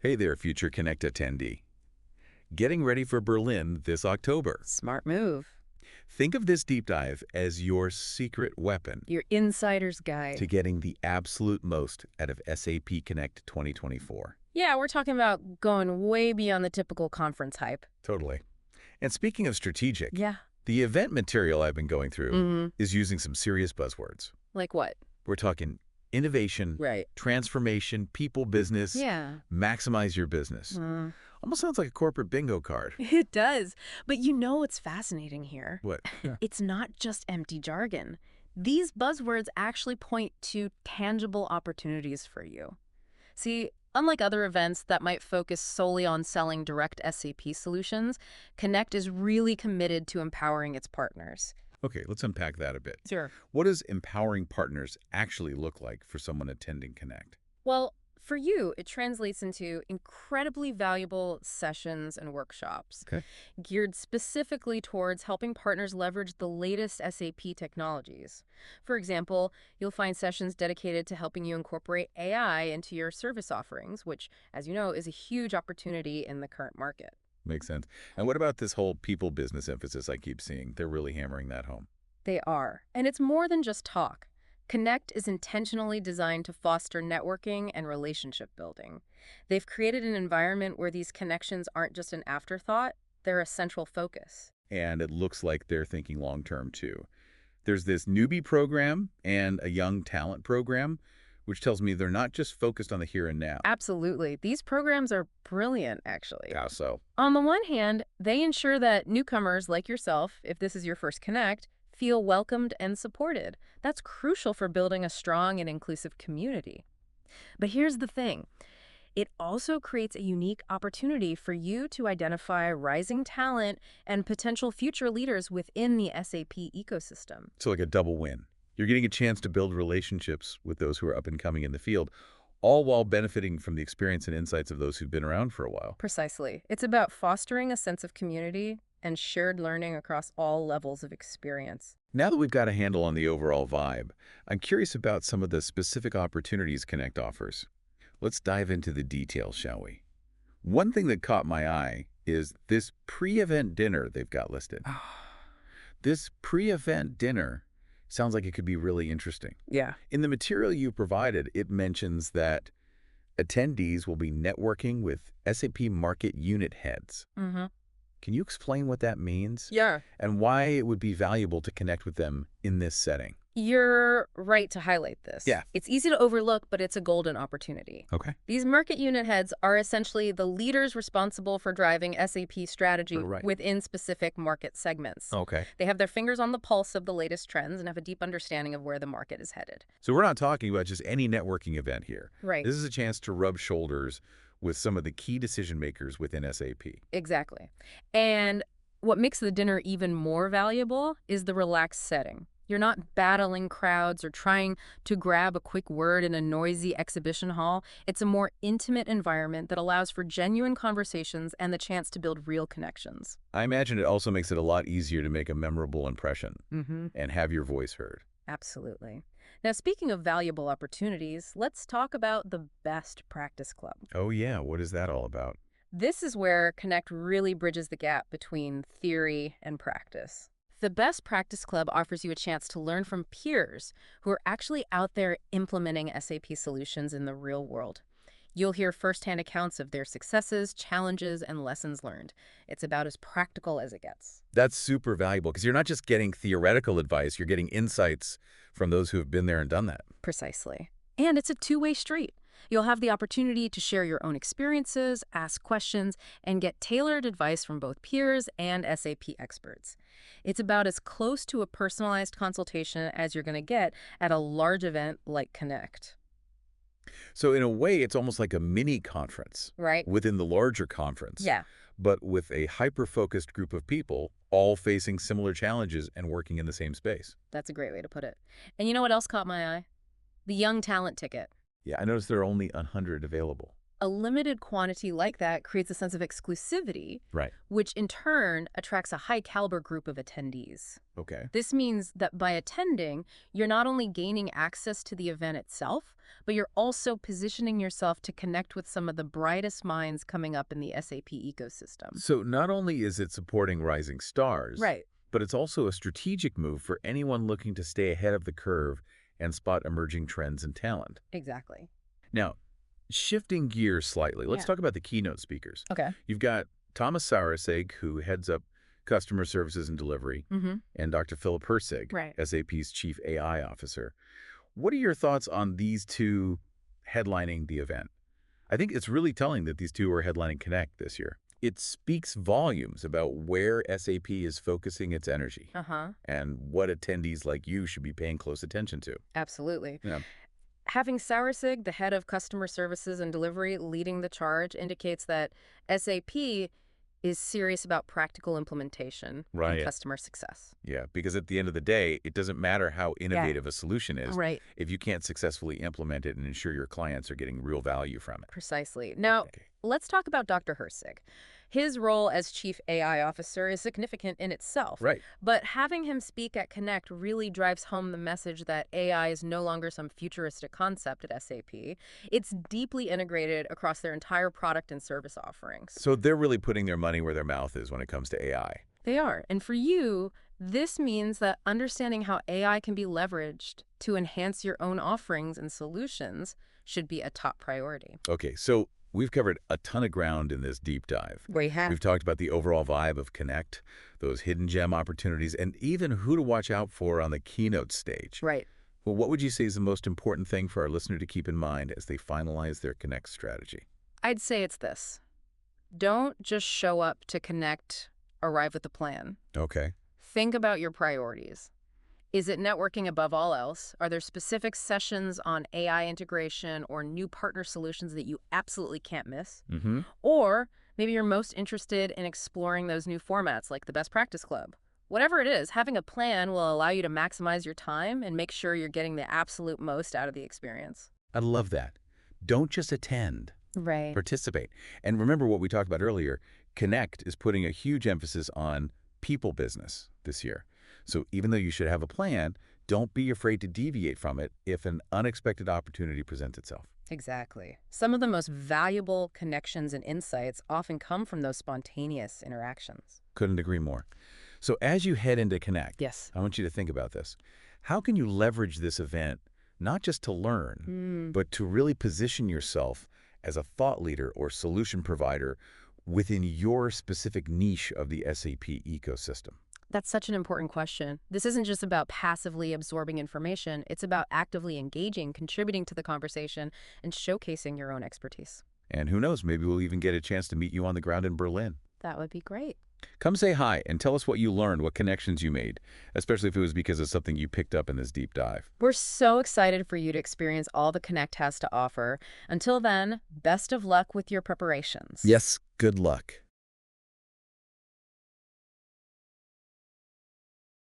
Hey there, Future Connect attendee. Getting ready for Berlin this October. Smart move. Think of this deep dive as your secret weapon Your insider's to guide. getting the absolute most out of SAP Connect 2024. Yeah, we're talking about going way beyond the typical conference hype. Totally. And speaking of strategic, Yeah. the event material I've been going through Mm-hmm. is using some serious buzzwords. Like what? We're talking innovation, Right. transformation, people business, Yeah. maximize your business. Almost sounds like a corporate bingo card. It does. But you know what's fascinating here? What? Yeah. It's not just empty jargon. These buzzwords actually point to tangible opportunities for you. See, unlike other events that might focus solely on selling direct SAP solutions, Connect is really committed to empowering its partners. Okay, let's unpack that a bit. Sure. What does empowering partners actually look like for someone attending Connect? Well, for you, it translates into incredibly valuable sessions and workshops Okay. geared specifically towards helping partners leverage the latest SAP technologies. For example, you'll find sessions dedicated to helping you incorporate AI into your service offerings, which, as you know, is a huge opportunity in the current market. Makes sense. And what about this whole people business emphasis I keep seeing? They're really hammering that home. They are. And it's more than just talk. Connect is intentionally designed to foster networking and relationship building. They've created an environment where these connections aren't just an afterthought, they're a central focus. And it looks like they're thinking long term too. There's this newbie program and a young talent program, which tells me they're not just focused on the here and now. Absolutely. These programs are brilliant, actually. How so? On the one hand, they ensure that newcomers like yourself, if this is your first Connect, feel welcomed and supported. That's crucial for building a strong and inclusive community. But here's the thing. It also creates a unique opportunity for you to identify rising talent and potential future leaders within the SAP ecosystem. So like a double win. You're getting a chance to build relationships with those who are up and coming in the field, all while benefiting from the experience and insights of those who've been around for a while. Precisely. It's about fostering a sense of community and shared learning across all levels of experience. Now that we've got a handle on the overall vibe, I'm curious about some of the specific opportunities Connect offers. Let's dive into the details, shall we? One thing that caught my eye is this pre-event dinner they've got listed. This pre-event dinner sounds like it could be really interesting. Yeah. In the material you provided, it mentions that attendees will be networking with SAP market unit heads. Mm-hmm. Can you explain what that means? Yeah. And why it would be valuable to connect with them in this setting? You're right to highlight this. Yeah. It's easy to overlook, but it's a golden opportunity. Okay. These market unit heads are essentially the leaders responsible for driving SAP strategy Right. within specific market segments. Okay. They have their fingers on the pulse of the latest trends and have a deep understanding of where the market is headed. So we're not talking about just any networking event here. Right. This is a chance to rub shoulders with some of the key decision makers within SAP. Exactly. And what makes the dinner even more valuable is the relaxed setting. You're not battling crowds or trying to grab a quick word in a noisy exhibition hall. It's a more intimate environment that allows for genuine conversations and the chance to build real connections. I imagine it also makes it a lot easier to make a memorable impression Mm-hmm. and have your voice heard. Absolutely. Now, speaking of valuable opportunities, let's talk about the Best Practice Club. Oh yeah, what is that all about? This is where Connect really bridges the gap between theory and practice. The Best Practice Club offers you a chance to learn from peers who are actually out there implementing SAP solutions in the real world. You'll hear firsthand accounts of their successes, challenges, and lessons learned. It's about as practical as it gets. That's super valuable because you're not just getting theoretical advice, you're getting insights from those who have been there and done that. Precisely. And it's a two-way street. You'll have the opportunity to share your own experiences, ask questions, and get tailored advice from both peers and SAP experts. It's about as close to a personalized consultation as you're going to get at a large event like Connect. So in a way, it's almost like a mini conference Right? within the larger conference, Yeah. but with a hyper-focused group of people all facing similar challenges and working in the same space. That's a great way to put it. And you know what else caught my eye? The Young Talent Ticket. Yeah, I noticed there are only 100 available. A limited quantity like that creates a sense of exclusivity, Right. which in turn attracts a high-caliber group of attendees. Okay. This means that by attending, you're not only gaining access to the event itself, but you're also positioning yourself to connect with some of the brightest minds coming up in the SAP ecosystem. So not only is it supporting rising stars, Right. but it's also a strategic move for anyone looking to stay ahead of the curve and spot emerging trends and talent. Exactly. Now, shifting gears slightly, let's Yeah. talk about the keynote speakers. Okay. You've got Thomas Saraseg, who heads up customer services and delivery, Mm-hmm. and Dr. Philip Hersig, Right. SAP's chief AI officer. What are your thoughts on these two headlining the event? I think it's really telling that these two are headlining Connect this year. It speaks volumes about where SAP is focusing its energy Uh-huh. and what attendees like you should be paying close attention to. Absolutely. Yeah. Having Sauersig, the head of customer services and delivery, leading the charge indicates that SAP is serious about practical implementation and Right. customer success. Yeah, because at the end of the day, it doesn't matter how innovative a solution is Right. if you can't successfully implement it and ensure your clients are getting real value from it. Precisely. Now, Okay. let's talk about Dr. Hersig. His role as Chief AI Officer is significant in itself, Right. but having him speak at Connect really drives home the message that AI is no longer some futuristic concept at SAP. It's deeply integrated across their entire product and service offerings. So they're really putting their money where their mouth is when it comes to AI. They are. And for you, this means that understanding how AI can be leveraged to enhance your own offerings and solutions should be a top priority. Okay, so we've covered a ton of ground in this deep dive. We have. We've talked about the overall vibe of Connect, those hidden gem opportunities, and even who to watch out for on the keynote stage. Right. Well, what would you say is the most important thing for our listener to keep in mind as they finalize their Connect strategy? I'd say it's this. Don't just show up to Connect, arrive with a plan. Okay. Think about your priorities. Is it networking above all else? Are there specific sessions on AI integration or new partner solutions that you absolutely can't miss? Mm-hmm. Or maybe you're most interested in exploring those new formats like the Best Practice Club. Whatever it is, having a plan will allow you to maximize your time and make sure you're getting the absolute most out of the experience. I love that. Don't just attend. Right. Participate. And remember what we talked about earlier, Connect is putting a huge emphasis on people business this year. So even though you should have a plan, don't be afraid to deviate from it if an unexpected opportunity presents itself. Exactly. Some of the most valuable connections and insights often come from those spontaneous interactions. Couldn't agree more. So as you head into Connect, Yes. I want you to think about this. How can you leverage this event not just to learn, but to really position yourself as a thought leader or solution provider within your specific niche of the SAP ecosystem? That's such an important question. This isn't just about passively absorbing information. It's about actively engaging, contributing to the conversation, and showcasing your own expertise. And who knows, maybe we'll even get a chance to meet you on the ground in Berlin. That would be great. Come say hi and tell us what you learned, what connections you made, especially if it was because of something you picked up in this deep dive. We're so excited for you to experience all the Connect has to offer. Until then, best of luck with your preparations. Yes, good luck.